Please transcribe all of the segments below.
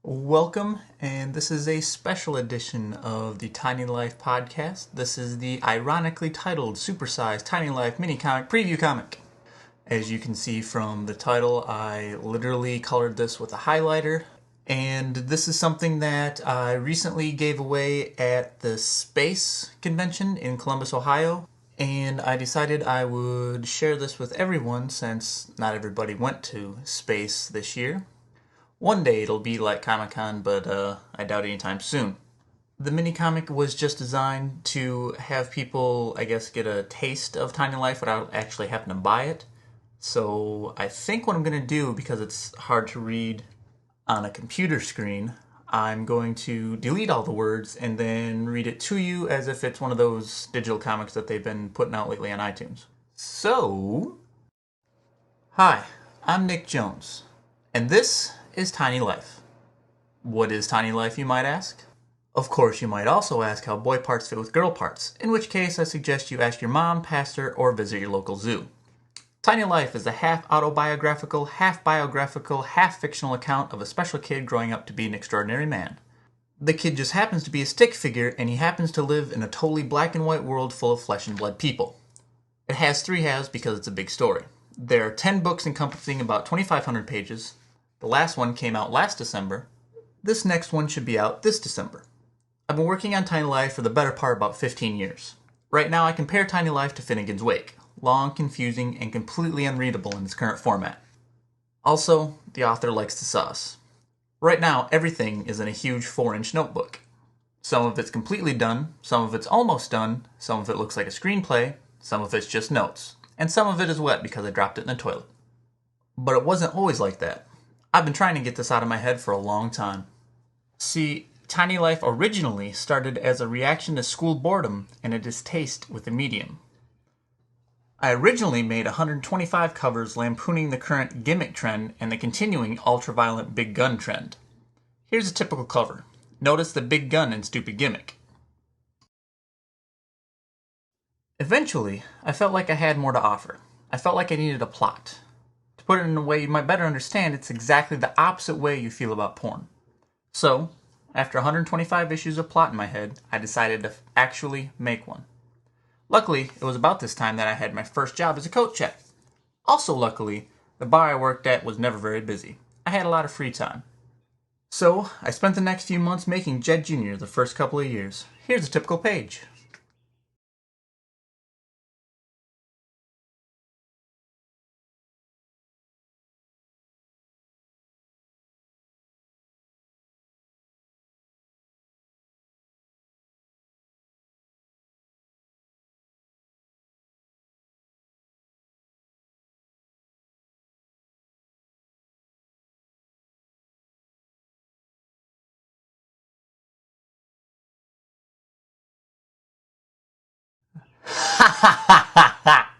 Welcome, and this is a special edition of the Tiny Life podcast. This is the ironically titled Supersized Tiny Life Mini Comic Preview Comic. As you can see from the title, I literally colored this with a highlighter, and this is something that I recently gave away at the Space Convention in Columbus, Ohio, and I decided I would share this with everyone since not everybody went to Space this year. One day it'll be like Comic-Con, but I doubt anytime soon. The mini comic was just designed to have people, I guess, get a taste of Tiny Life without actually having to buy it. So I think what I'm going to do, because it's hard to read on a computer screen, I'm going to delete all the words and then read it to you as if it's one of those digital comics that they've been putting out lately on iTunes. So, hi, I'm Nick Jones, and this is Tiny Life. What is Tiny Life, you might ask? Of course, you might also ask how boy parts fit with girl parts, in which case I suggest you ask your mom, pastor, or visit your local zoo. Tiny Life is a half-autobiographical, half-biographical, half-fictional account of a special kid growing up to be an extraordinary man. The kid just happens to be a stick figure, and he happens to live in a totally black and white world full of flesh and blood people. It has 3 halves because it's a big story. There are 10 books encompassing about 2,500 pages. The last one came out last December. This next one should be out this December. I've been working on Tiny Life for the better part of about 15 years. Right now I compare Tiny Life to Finnegan's Wake. Long, confusing, and completely unreadable in its current format. Also, the author likes the sauce. Right now, everything is in a huge 4-inch notebook. Some of it's completely done, some of it's almost done, some of it looks like a screenplay, some of it's just notes, and some of it is wet because I dropped it in the toilet. But it wasn't always like that. I've been trying to get this out of my head for a long time. See, Tiny Life originally started as a reaction to school boredom and a distaste with the medium. I originally made 125 covers lampooning the current gimmick trend and the continuing ultraviolet big gun trend. Here's a typical cover. Notice the big gun and stupid gimmick. Eventually, I felt like I had more to offer. I felt like I needed a plot. To put it in a way you might better understand, it's exactly the opposite way you feel about porn. So, after 125 issues of plot in my head, I decided to actually make one. Luckily, it was about this time that I had my first job as a coat check. Also luckily, the bar I worked at was never very busy. I had a lot of free time. So, I spent the next few months making Jed Jr. the first couple of years. Here's a typical page. Ha ha ha ha ha!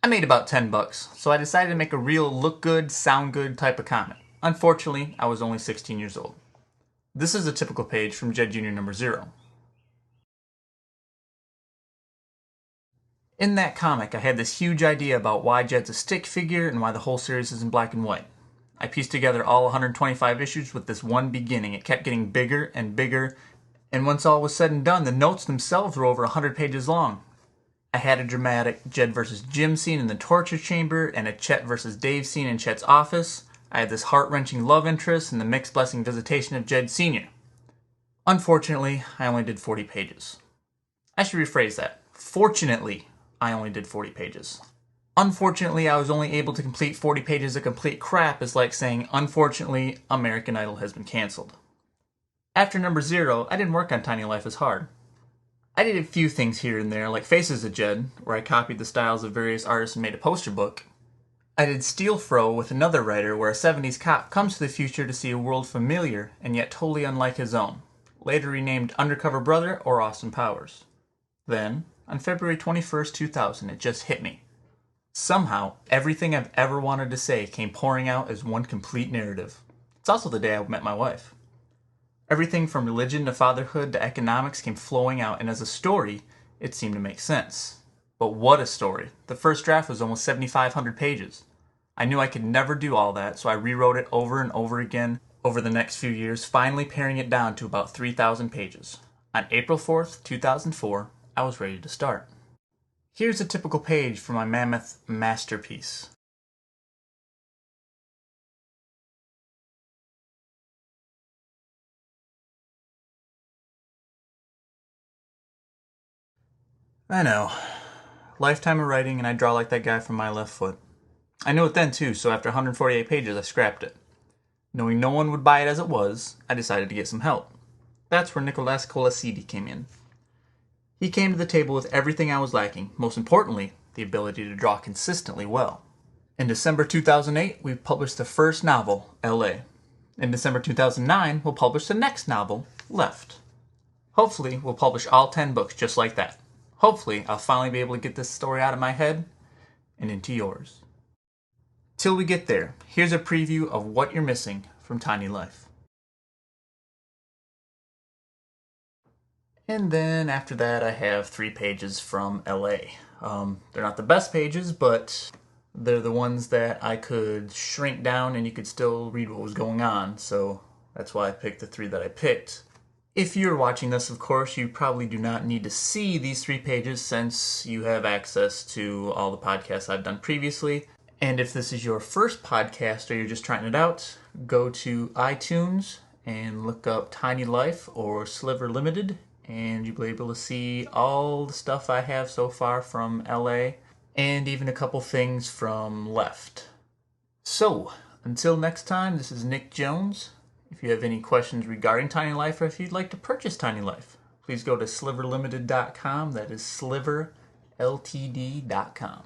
I made about $10, so I decided to make a real look good, sound good type of comic. Unfortunately, I was only 16 years old. This is a typical page from Jed Jr. number 0. In that comic, I had this huge idea about why Jed's a stick figure and why the whole series is in black and white. I pieced together all 125 issues with this one beginning. It kept getting bigger and bigger, and once all was said and done, the notes themselves were over 100 pages long. I had a dramatic Jed versus Jim scene in the torture chamber and a Chet versus Dave scene in Chet's office. I had this heart-wrenching love interest and the mixed blessing visitation of Jed Sr. Unfortunately, I only did 40 pages. I should rephrase that. Fortunately, I only did 40 pages. Unfortunately, I was only able to complete 40 pages of complete crap is like saying, unfortunately, American Idol has been canceled. After number 0, I didn't work on Tiny Life as hard. I did a few things here and there, like Faces of Jed, where I copied the styles of various artists and made a poster book. I did Steel Fro with another writer, where a 70s cop comes to the future to see a world familiar and yet totally unlike his own, later renamed Undercover Brother or Austin Powers. Then, on February 21st, 2000, it just hit me. Somehow, everything I've ever wanted to say came pouring out as one complete narrative. It's also the day I met my wife. Everything from religion to fatherhood to economics came flowing out, and as a story, it seemed to make sense. But what a story. The first draft was almost 7,500 pages. I knew I could never do all that, so I rewrote it over and over again, over the next few years, finally paring it down to about 3,000 pages. On April 4th, 2004, I was ready to start. Here's a typical page for my mammoth masterpiece. I know. Lifetime of writing, and I draw like that guy from My Left Foot. I knew it then too, so after 148 pages, I scrapped it. Knowing no one would buy it as it was, I decided to get some help. That's where Nicolas Colasidi came in. He came to the table with everything I was lacking, most importantly, the ability to draw consistently well. In December 2008, we published the first novel, L.A. In December 2009, we'll publish the next novel, Left. Hopefully, we'll publish all 10 books just like that. Hopefully, I'll finally be able to get this story out of my head and into yours. Till we get there, here's a preview of what you're missing from Tiny Life. And then after that, I have 3 pages from LA. They're not the best pages, but they're the ones that I could shrink down and you could still read what was going on. So that's why I picked the 3 that I picked. If you're watching this, of course, you probably do not need to see these 3 pages since you have access to all the podcasts I've done previously. And if this is your first podcast or you're just trying it out, go to iTunes and look up Tiny Life or Sliver Limited, and you'll be able to see all the stuff I have so far from LA and even a couple things from Left. So, until next time, this is Nick Jones. If you have any questions regarding Tiny Life or if you'd like to purchase Tiny Life, please go to sliverlimited.com. That is sliverltd.com.